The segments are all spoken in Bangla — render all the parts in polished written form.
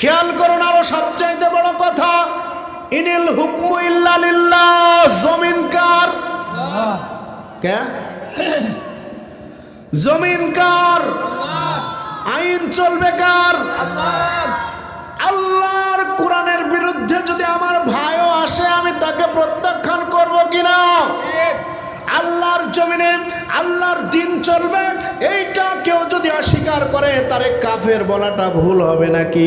খেয়াল করুন, আরো সবচাইতে বড় কথা, ইনিল হুকমু ইল্লা লিল্লাহ। জমিন কার? কে? জমিন কার? আইন চলবে কার? আল্লাহর কোরআনের বিরুদ্ধে যদি আমার ভাইও আসে, আমি তাকে প্রত্যাখ্যান করব কিনা? আল্লাহর জমিনে আল্লাহর দিন চলবে, এইটা কেউ যদি অস্বীকার করে, তারে কাফের বলাটা ভুল হবে নাকি?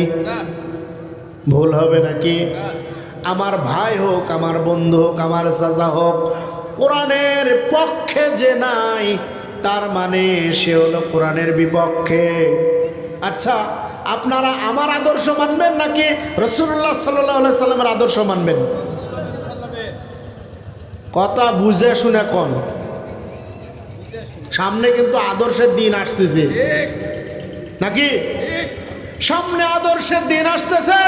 ভুল হবে নাকি? আমার ভাই হোক, আমার বন্ধু হোক, আমার চাচা হোক, কোরআনের পক্ষে যে নাই, তার মানে সে হলো কোরআনের বিপক্ষে। আচ্ছা, আপনারা আমার আদর্শ মানবেন নাকি রাসূলুল্লাহ সাল্লাল্লাহু আলাইহি সাল্লামের আদর্শ মানবেন? কথা বুঝে শুনে কোন, সামনে কিন্তু আদর্শের দিন আসতেছে নাকি? সামনে আদর্শের দিন আসতেছে।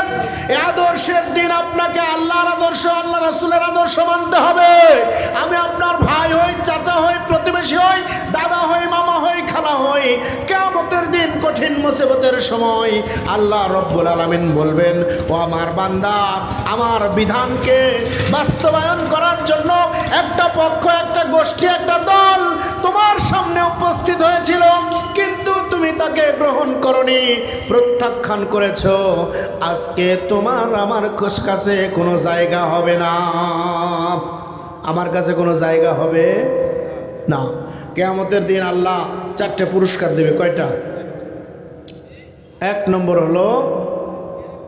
এই আদর্শের দিন আপনাকে আল্লাহর আদর্শ, আল্লাহ রাসূলের আদর্শ মানতে হবে। আমি আপনার ভাই হই, চাচা হই, প্রতিবেশী হই, দাদা হই, মামা হই, খালা হই, কিয়ামতের দিন কঠিন মুসিবতের সময় আল্লাহ রব্বুল আলামিন বলবেন, ও আমার বান্দা, আমার বিধানকে বাস্তবায়ন করার জন্য একটা পক্ষ, একটা গোষ্ঠী, একটা দল তোমার সামনে উপস্থিত হয়েছিল, কিন্তু তুমি তাকে গ্রহণ করনি, প্রত্যাখ্যান করেছ। আজকে তোমার আমার কাছে কোনো জায়গা হবে না, আমার কাছে কোনো জায়গা হবে না। কিয়ামতের দিন আল্লাহ চারটে পুরস্কার দেবে। কয়টা? এক নম্বর হলো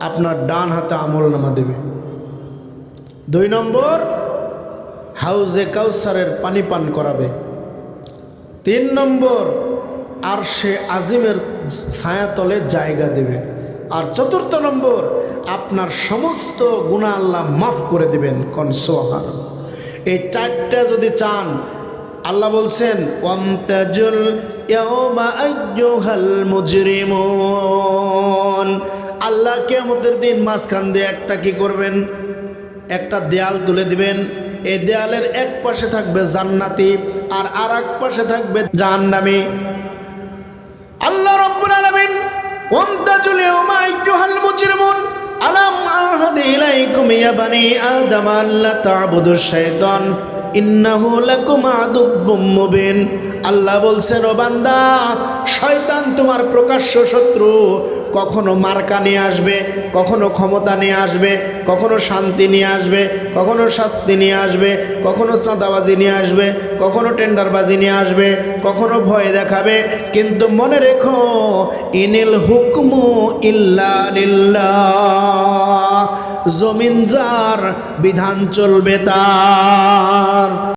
আপনার ডান হাতে আমলনামা দেবে। 2 নম্বর হাউজে কাউসারের পানি পান করাবে। 3 নম্বর আরশে আজিমের ছায়াতলে জায়গা দেবে। আর 4র্থ নম্বর আপনার সমস্ত গুনাহ আল্লাহ মাফ করে দিবেন। কোন সুবহানাল্লাহ। এই 4টা যদি চান, আল্লাহ বলছেন, ওয়ামতাজুল ইয়াওমা আইয়ুহাল মুজরিমুন। আল্লাহ কিয়ামতের দিন মাঝখান দিয়ে একটা কি করবেন? একটা দেয়াল তুলে দিবেন। এই দেয়ালের এক পাশে থাকবে জান্নাতি, আর আরেক পাশে থাকবে জাহান্নামী। আল্লাহ রাব্বুল আলামিন, ওয়ামতাজুল ইয়াওমা আইয়ুহাল মুজরিমুন আলাম আহদ ইলাইকুম ইয়া বানি আদম আল্লা তা'বুদুশ শাইতান ইন্নাহু লাকুম আদুব্বুম মুবিন। আল্লাহ বলছেন, ও বান্দা, শয়তান তোমার প্রকাশ্য শত্রু। কখনো মার্কা নিয়ে আসবে, কখনো ক্ষমতা নিয়ে আসবে, কখনো শান্তি নিয়ে আসবে, কখনো শাস্তি নিয়ে আসবে, কখনো চাঁদাবাজি নিয়ে আসবে, কখনো টেন্ডারবাজি নিয়ে আসবে, কখনো ভয় দেখাবে। কিন্তু মনে রেখো, ইনিল হুকমু ইল্লা লিল্লাহ। জমিন যার, বিধান চলবে তার।